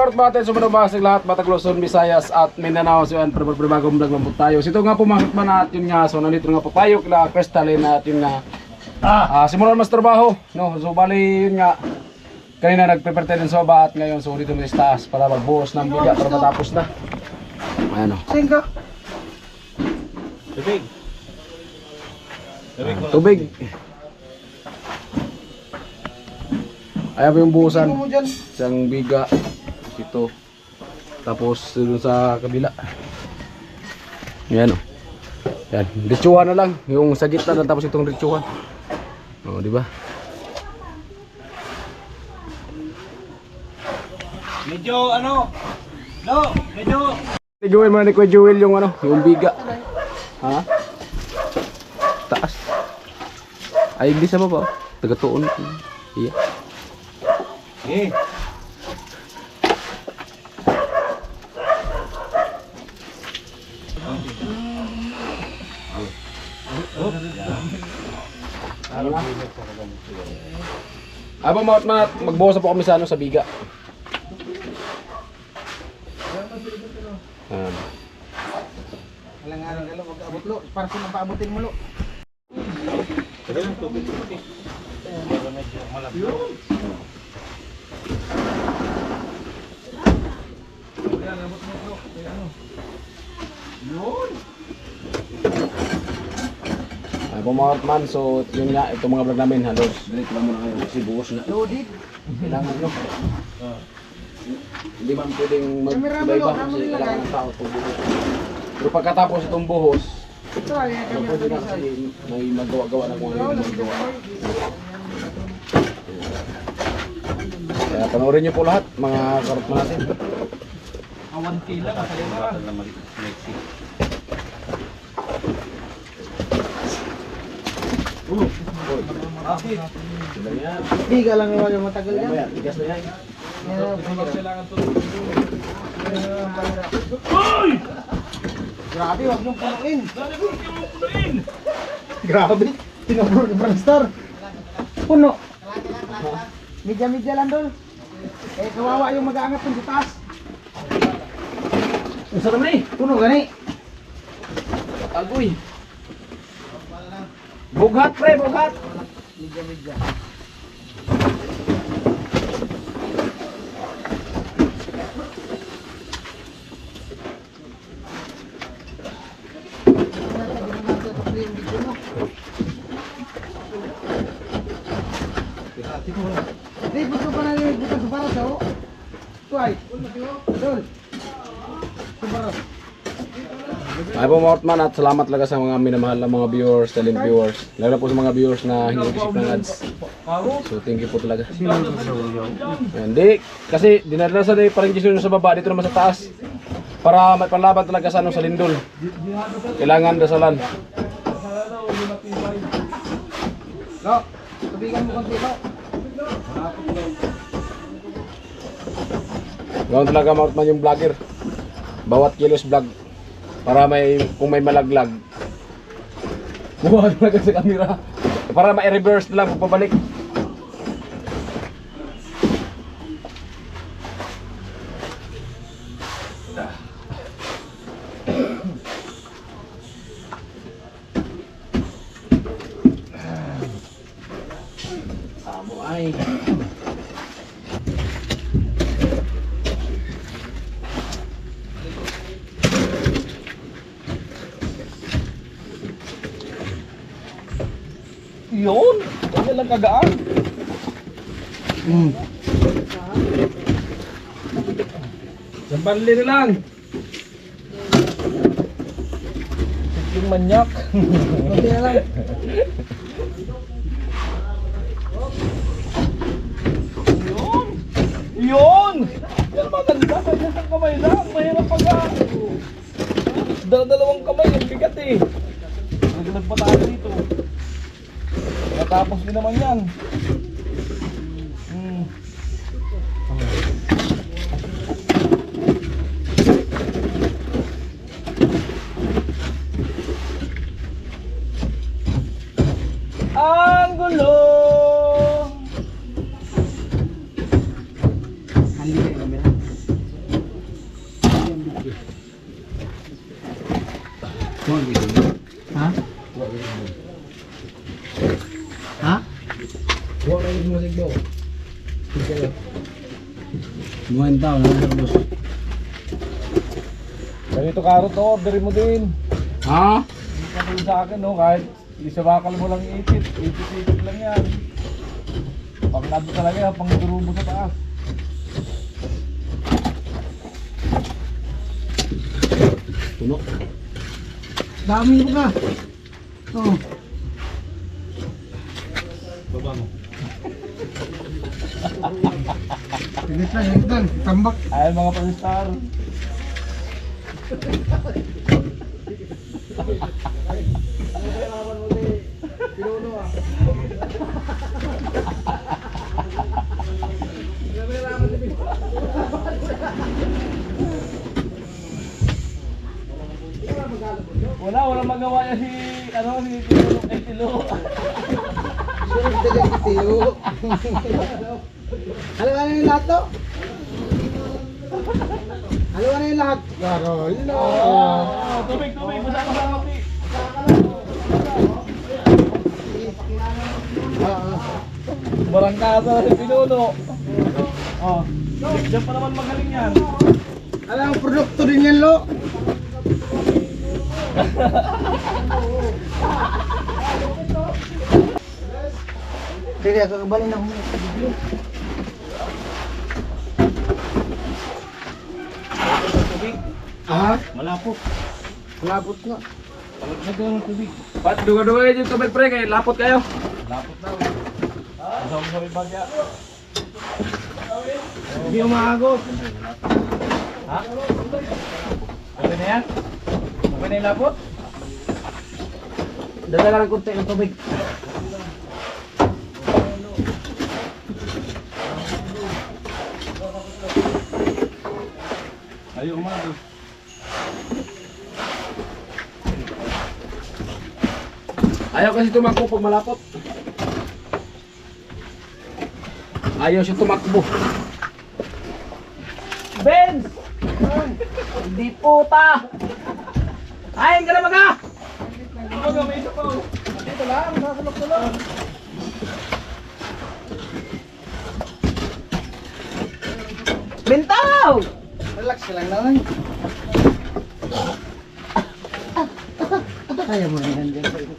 mga natin, sumanabasig lahat, Batag Luzon, Visayas at Mindanao. So yan, bagong vlog lang po tayo. So ito nga po mga katman at yun nga, so nandito nga po tayo kila Crystalline at yun nga simulan mas trabaho, no? So bali yun nga, kanina nag-prepare tayo ng soba at ngayon so dito mo sa taas para magbuhos ng biga para matapos na. Ayan o. Tubig. Tubig. Ayan po yung buhusan. Isang biga. Ito. Tapos dun sa kabila. Ayan o. Ayan. Ritsuhan na lang. Yung sa gitna na tapos itong ritsuhan. O, diba? Medyo ano? No, medyo Gawin mo na ni Kuya Jewel yung ano, yung biga. Ha? Taas. Ay, bisa pa ba? Taga-tuon. Iya. eh. Abang mat magbuhos na po kami sa ano, sa biga. Alang-alang ka lo, mag-abot lo, para sa mapaabutin mo lo. Pero yung tubig puti. Pero medyo malapit. Ay po mga katman, so yun nga, itong mga vlog namin halos delete lang muna kayo kasi buhos na. Loaded. Kailangan nyo. Hindi man pwedeng mag-iba-iba kasi kailangan ng tao itong buhos. Pero pagkatapos itong buhos, Ito ay so pwede na kasi may magawa-gawa ng mga magawa. Kaya panoorin nyo po lahat mga karotman natin. awan kila ka Bakal na maiksi. Biga lang naman yung matagal yan. Ayan, tigas na yan. Grabe, wag niyong punuin. Grabe, tinabro ni Franstar. Puno. Medya-medya lang dol. Eh, kawawa yung mag-aangat ng sa taas. Ang sarap na eh. Puno gani. Agoy. Bughat pre, bughat. Medya-medya. Di, buto pa na yung buto sa baras, oh. Tuay. Dol. Sa baras. Ay po mga katman at salamat talaga sa mga minamahal na mga viewers, talent viewers. Lalo na po sa mga viewers na hindi nag-isip ng ads. So thank you po talaga. Hindi, kasi dinadalasan na yung parang gisyon sa baba, dito naman sa taas. Para may panlaban talaga sa, ano, sa lindol. Kailangan dasalan. Lo, tubigan mo konti, lo. Gawin talaga mga katman yung vlogger. Bawat kilos vlog. Para may, kung may malaglag, buha talaga sa camera. Para ma-reverse na lang, pabalik. Amo ay. Yun! Kanya lang kagaan. Sampanli na lang. Yung manyak. Konti na lang. Yun! Yun! Yan maganda. Kanya sa kamay lang. Mahirap pagka. Dalawang kamay. Ang bigat eh. Naglag pa tayo dito. Natapos din naman yan. Ang gulo. Hali kayo camera. tao na boss. Ganito karot, oh, orderin mo din. Ha? Hindi ka tulad sa akin, no? Kahit isa bakal mo lang ipit. Ipit lang yan. Pag nado talaga yan, pang durubo sa taas. Tuno. Dami mo ka. Oh. Baba mo. Higit lang. Tambak. Ay, mga panistar. Walang magawa niya si Tilo. Alam ano yung lahat to? Alam ano yung lahat? Garol. Tubig, masama sa kapi. Barangkasa si Pinuno. Oh, diyan pa naman magaling yan. Alam ang produkto din yan, lo. Dili ako kabalin na muna sa bibli. Tubig, Ah, malapot. malapot nga. Nagkaroon ng tubig. Pat duga-duga kayo dito pre kay lapot kayo. Lapot na. Masama sa may bagya. Hindi umaagos. Ha? Okay na yan? Okay na yung lapot? Dala lang konti ng tubig. Ayaw umago. Ayaw kasi tumakbo pag malapot. Ayaw siya tumakbo. Benz! Hindi puta! Ayun ka na maga! May isa pa. Dito lang, nakakulok na lang. Bentaw! Relax ka lang naman. Kaya mo na yan dyan sa ito.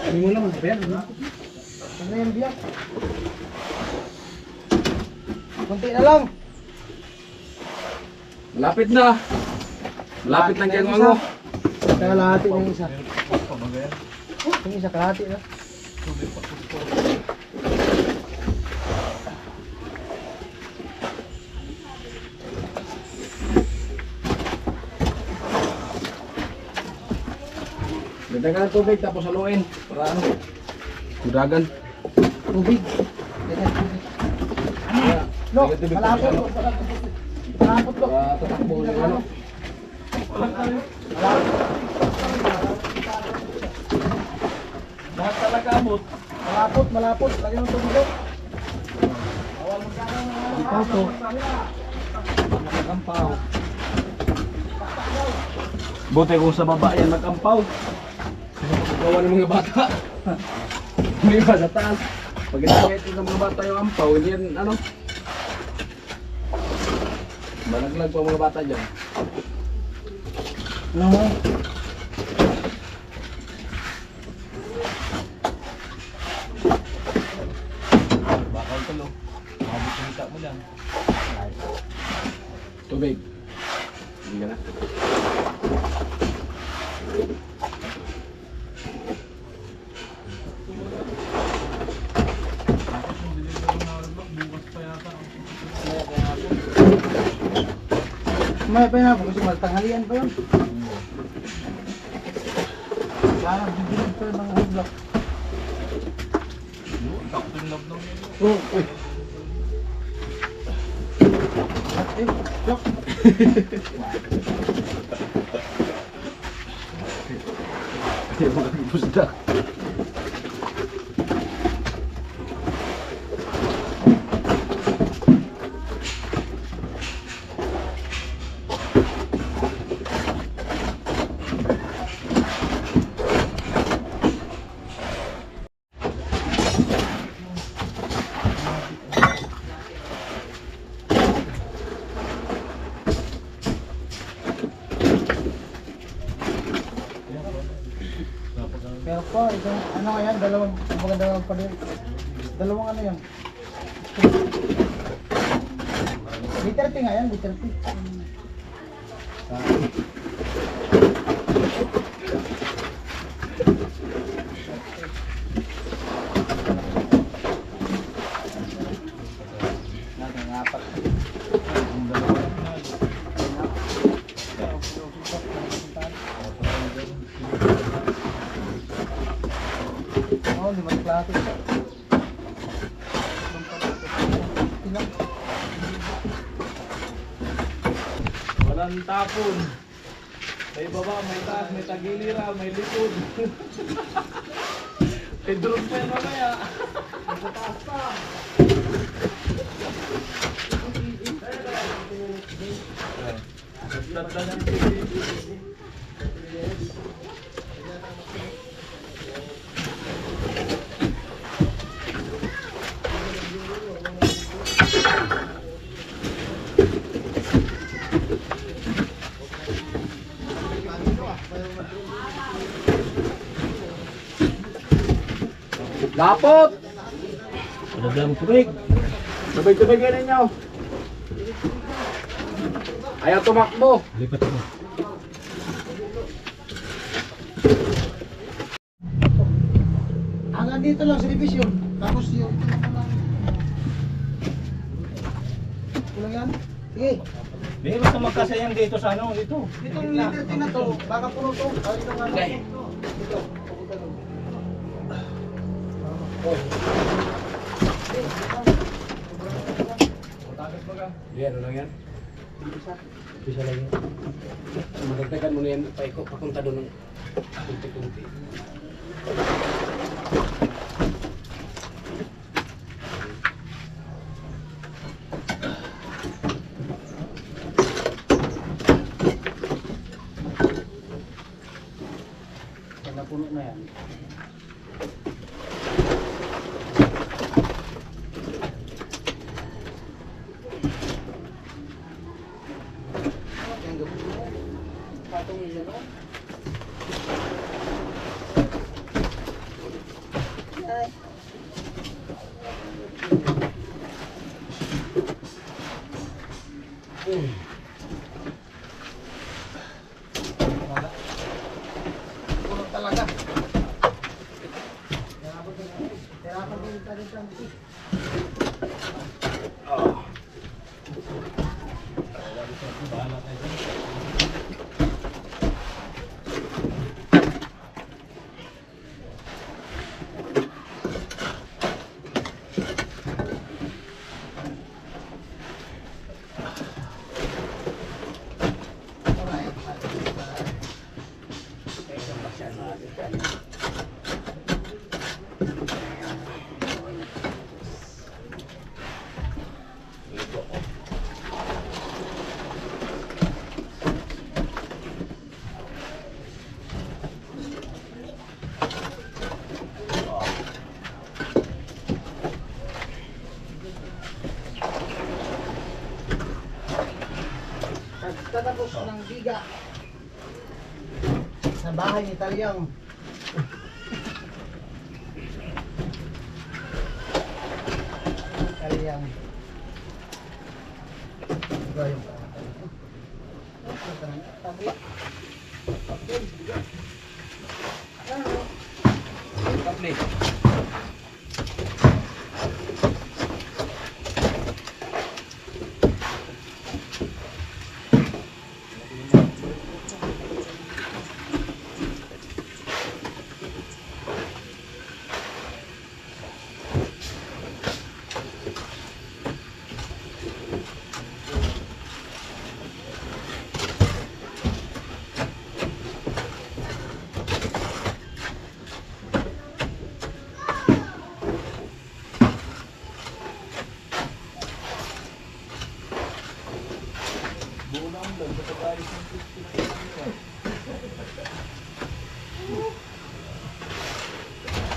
Hindi mo lang magbiyak, ha? Ano yan biyak? Kunti na lang. Malapit na. Malapit na kaya ano. Kalahati na yung isa. Yung isa kalahati na. Dagdagan ng tubig tapos haluin para ano. Dudagan. Tubig. No, malapot. Malapot ko. Para tatakbo yung ano. Lahat talaga abot. Malapot. Lagyan ng tubig ko. Ikaw to. Nagampaw. Buti kung sa baba yan nagampaw. Gawa ng mga bata. Hindi ba sa taas? Pag ginagayat ng mga bata yung ampaw, hindi yan ano. Malaglag pa ang mga bata dyan. Ano mo? Bakal tulo. Mabukita mo lang. Tubig. Hindi ka na. May pa na kasi magtanghalian pa yun. Parang bibigyan pa yung mga hudlock. Captain Love nung yun. Oh, uy. Lock. Hindi mo nagpusda. Sarap pa. Isang, ano nga yan? Dalawang pa din. Dalawang ano yan? B30 nga yan, B30. Oh, 5 plato. Walang tapon. May baba, may taas, may tagilira, may likod. May drone pa yan mamaya. Sa taas pa. Ganda ng TV. Lapot! Padaglang tubig. Tubig-tubig yan ninyo. Ayaw tumakbo. Lipat mo. Hanggang dito lang sa division. Tapos yung ito naman lang. Kulang yan? Sige. Hindi, basta magkasayang dito sa ano, dito. Itong liberty na to, baka puno to. Ay, ito nga. Okay. Dito. Yan, ano lang yan? Bisa lang yan. Magdagdagan mo na yan, paikot, papunta doon ng kunti-kunti. Pag napuno na yan. Puno talaga. Hirapan din tayo dito. Pagkatapos ng biga sa bahay ni Talyang. Talyang. Iba yung Kapli.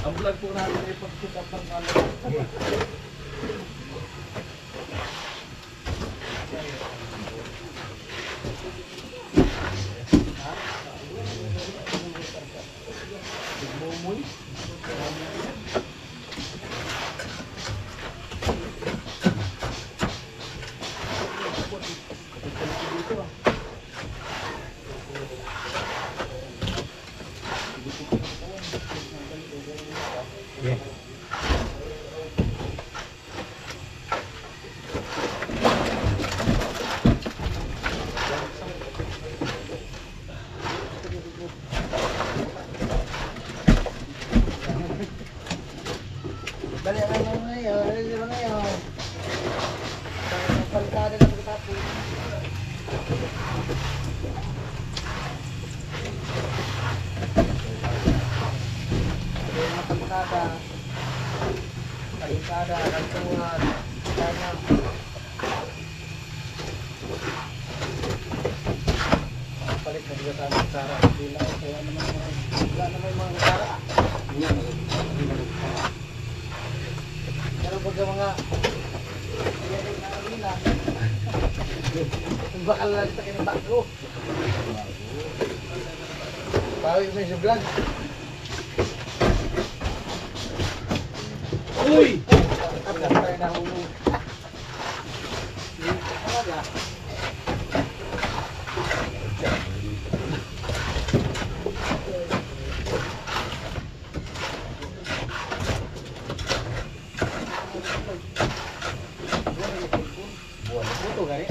Ang vlog po natin ay pag-put up ng camera. Mumoy. Dali lang mo ngayon, dali lang ngayon. Palitada na pagkatapos. Palitada. Palitada, kantungan. Kanya. Palit na dito sa Sara. Wala naman yung mga Sara. Pero pag mga bakal lang ito kinibak ko. Pawin mo yung vlog. Uy! Tapos tayo na hulong. Buto gani?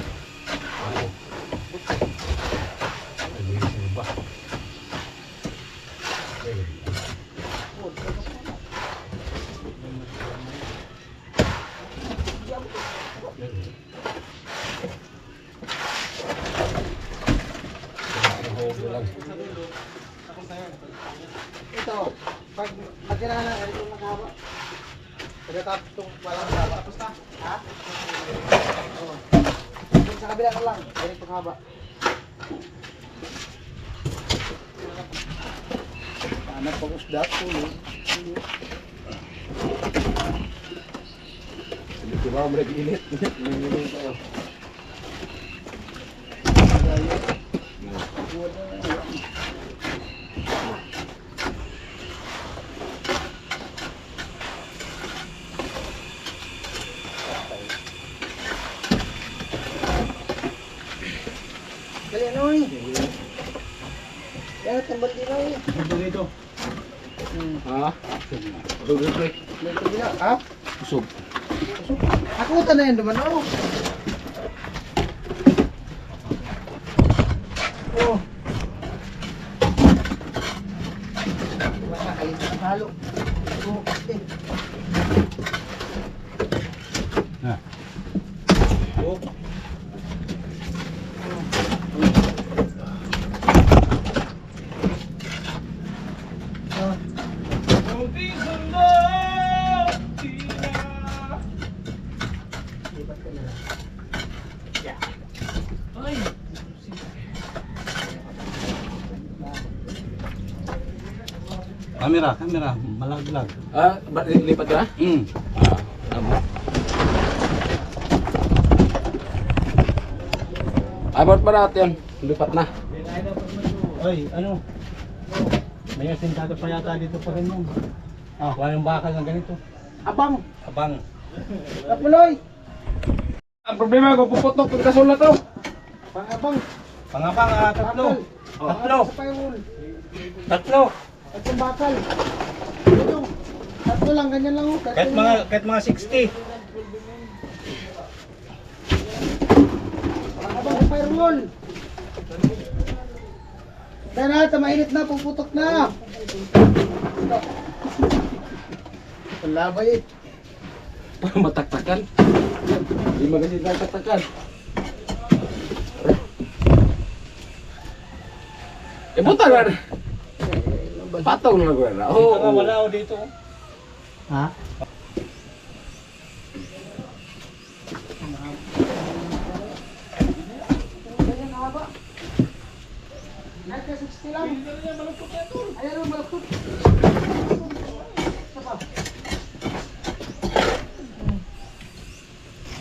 Ito, pag magkailangan lang, ganito makahaba. Pagkatapos itong walang haba. Tapos na? Ha? Oo. Yung sa kabila ka lang, ganito kahaba. Anak pag usdat po yun. Di ba mo nag-init? Nag-init tayo. Dali ano eh. Yan, tambal din ako eh. Ito dito. Ha? Usog dito eh. May kabila, ha? Usog. Nakutan na yan naman ako. Oh. Wala kayo sa halo. Oh, eh. Oh. Ah. Lipat ka na lang. Kamera, malaglag. Ah, lipat ka? Ah, tama. Abot pa natin. Lipat na. Oy, ano? May asintado pa yata dito pa rin yun. Ah, wala yung bakal ng ganito. Abang! Abang. Kapuloy! Ang problema ko, puputok yung kasol na to. Pangabang! Pangabang, tatlo. Tatlo. Sa payroll. Tatlo. Tatlong bakal. Ito. Tatlo lang, ganyan lang oh. Kahit mga 60. Pangabang sa payroll. Dahil na, mainit na, puputok na. Palabay eh. Para mataktakan. Hindi magasin na taktakan. Eh, buta na. Patong na ko na. Dito nga, wala ako dito. Ha? Ganyan haba. Nasa 60 lang. Ayan ang malapot.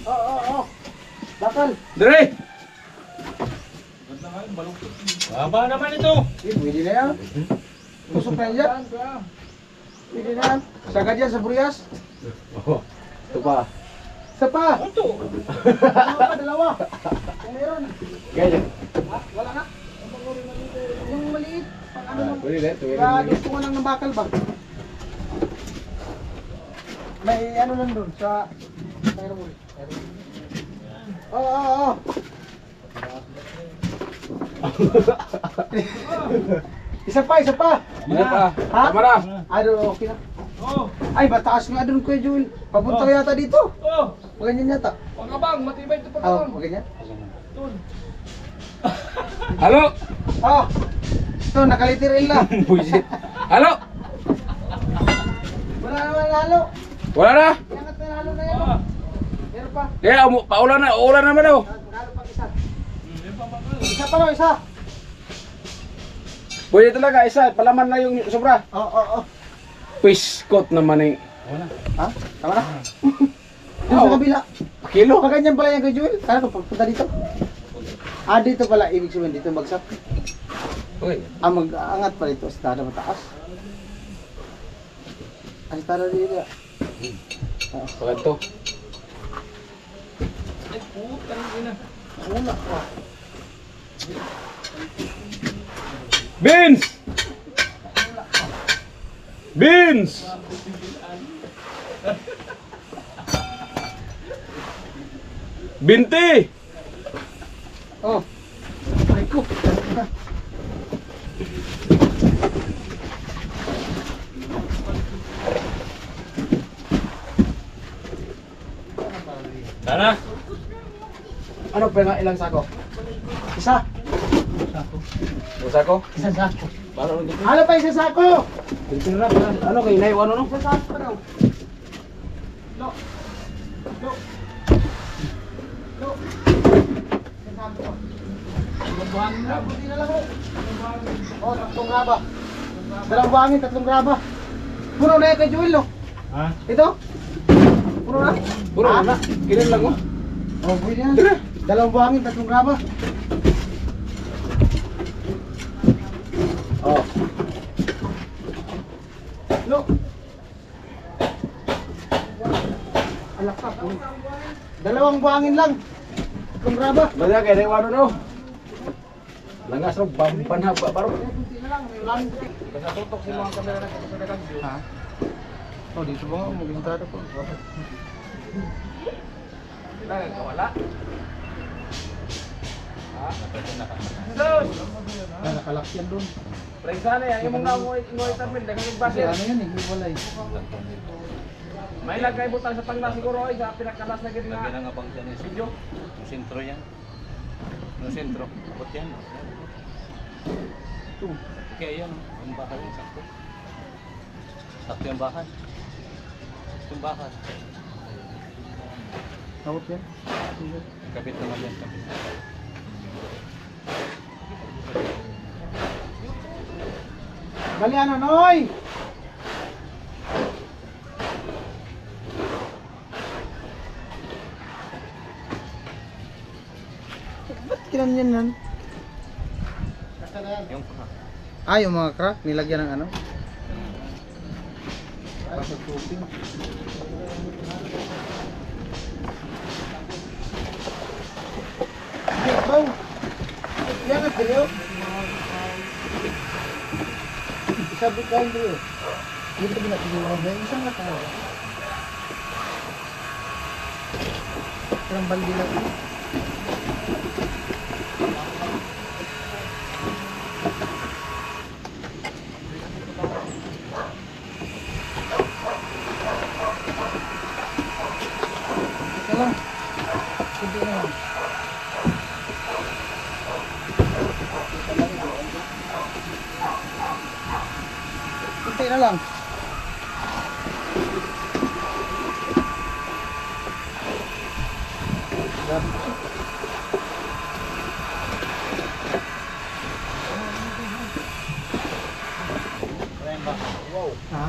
Oo. Bakal. Dire! Haba naman ito. Pwede na yan. Tusok na yan. Pwede na yan. Sagad yan sa Burias. Oh, ito pa. Isa pa. Ito. Dalawa. Kung meron. meron. Kaya. Ha? Wala na? Yung maliit. Pang ano lang. Pwede rin. Kaya gusto ko lang ng bakal ba? May ano lang doon sa... Meron mo. Oo. Isa pa. Isa pa. Ha? Tama na. Okay na. Ay, mataas nga doon Kuya Joel. Papunta yata dito. Maganyan yata. Pagkabang, matibay ito Maganyan. Halo. Ito, nakalitiril lang. Buisit. Halo. Wala naman lalo. Wala na. Iangat na lalo na yan. Meron pa. Kaya paulan na. Uulan naman daw. Lalo pang isa. Isa pa no, isa. Pwede talaga isa. Palaman na yung sobra. Oo. Piskot naman eh. Ha? Tama na? Doon sa kabila. Kilo. Pag ganyan pala yan Kuya Joel. Kaya ko pagpunta dito. Dito pala. Ibig sabihin dito bagsak. Okay. Mag-aangat pa dito. Estada mataas. Estada dito. Pagkat to. Wala pa. Beans! Beans! Binti! Ay ko. Tara. Ano pa nga ilang sako? Isa. Isa ko? Isang sako. Baro nito. Ano pa isang sako? Tira. Ano kay Nay? Ano no? Isang sako pa daw. Lo. Isang sako. Buhangin na. Buti na lang ho. Tatlong graba. Dalawang buhangin, tatlong graba. Puno na yan kay Joel, no? Ha? Ito? Puno na? Puro na. Kilan lang mo. Pwede yan. Dalawang buhangin, tatlong graba. Lo. Alak ka. Dalawang buhangin lang. Tatlong graba. Bala kay Nay ano no? Langas ro bampan ha baro. Kunti na lang, may ulang puti. Basta tutok si mga kamera na kita sa view. Ha? Dito ba? Magbintado po. Wala. Nakalak yan doon. Pre sana yan imong ngoy tapin dagang Kasi basir. ano yan eh, hiwalay. May lagay butang sa tangla siguro ay sa pinakalas na gid nga. Lagi na nga bang dyan Video. yung sentro yan. Yung sentro. Abot yan. Ito. Kaya yan. Ang bakal yan. Sakto. Sakto yung bakal. Sakto yung bakal. Tawot yan. Kapit naman yan. Kapit. Bali ano, Noy? Ba't kinanyan yan? Yung Yung mga crack, nilagyan ng ano? Pasok tubig. Bang! Yan ang piliw. Sabi ka hindi eh. Dito pinatiliwan na isang tao. Parang baldi lang. Ito lang. Kunti na lang. Kunti na lang. Ha?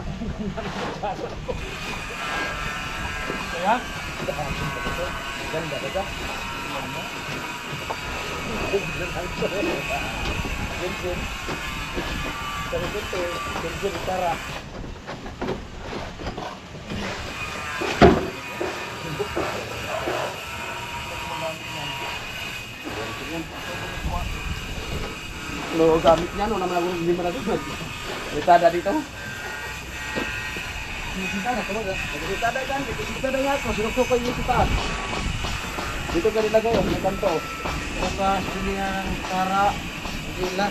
Lo gamit niya, no naman ako hindi malagot. Litada dito. Kita na tulog ah. Litada kan, litada nga ako, sinukso ko yung litada. Dito ka nilagay, may kanto. Bukas, pilihan ng tara. Gila.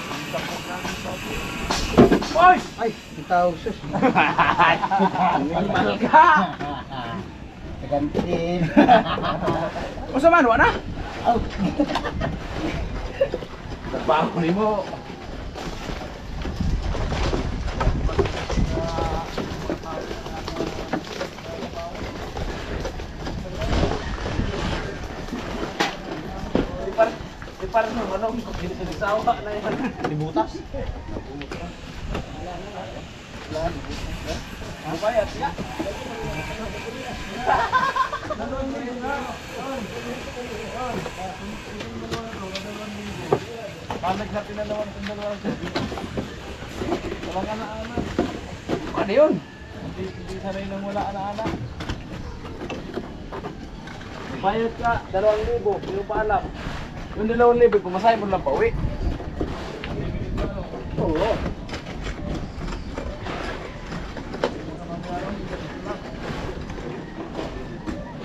Oy! Ay, bitaw sus. Mahal ka! Tagantin. O sa man, wala? Trabaho ni mo. Di par no, ano, sawa na yan. Dibutas. Ano ba yan? Palag natin na naman itong dalawang sabi. Walang ana-ana. Ano yun? Hindi sanay nang wala ana-ana. Bayad ka, 2,000, hindi mo pa alam. Yung 2,000, pumasahe mo lang pa uwi. Oo.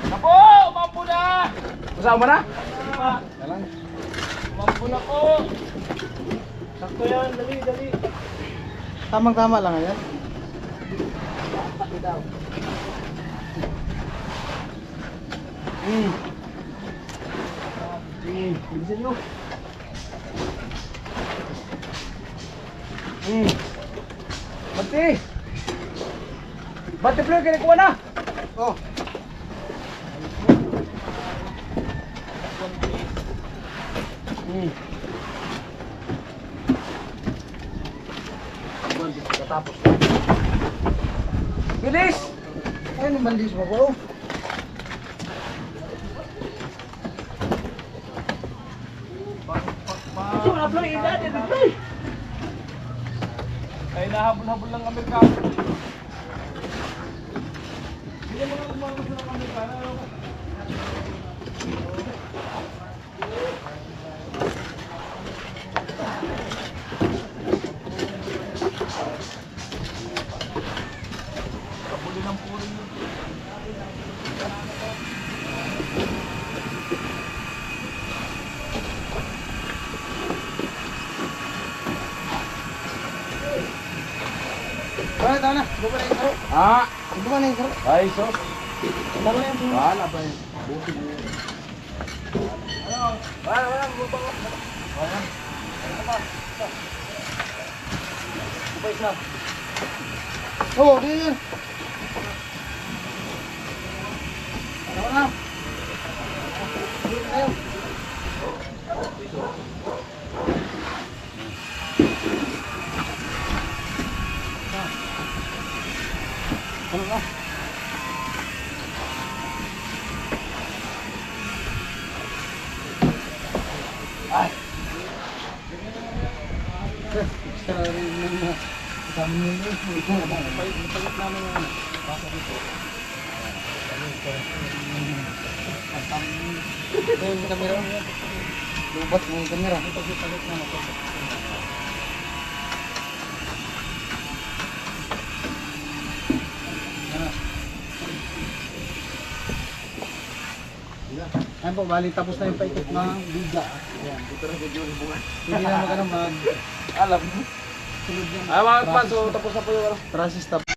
Napo! Umampo na! Kasama na? Dalang. Umampo na po! Sakto yan, dali, dali. Tamang-tama lang yan. Bilisan nyo. Bati! Bati Fleur, kinikuha na! Oh. Tapos. Bilis! Ay, nung bandis mo ko. Gusto na Fleur, edad, Fleur! Ay, nahabol-habol lang Amerikano. Hindi mo na umampo sa Amerikano. Kabuli ng puro yun. Tama na. Buka na yung saro. Ah! Buka na yung saro. Ay, sos. Tama na yung saro. Wala ba yun? Buti mo yun. Wala, bubang ko. Upay isa. Oo, di yun. Tama na. Dito tayo. Ano ka? Ay! Extra rin na kasama nyo yun. Napalit namin yung ano. Baka dito. Yung kamera. Lubat mo yung kamera. Palit namin. Ayan po, bali tapos na yung paikot ng biga. Ayan, dito na video yung bunga. Hindi na mag-ano mag Alam mo. sunod yung Ay mga kapatid, so tapos na po yung ano. process stop.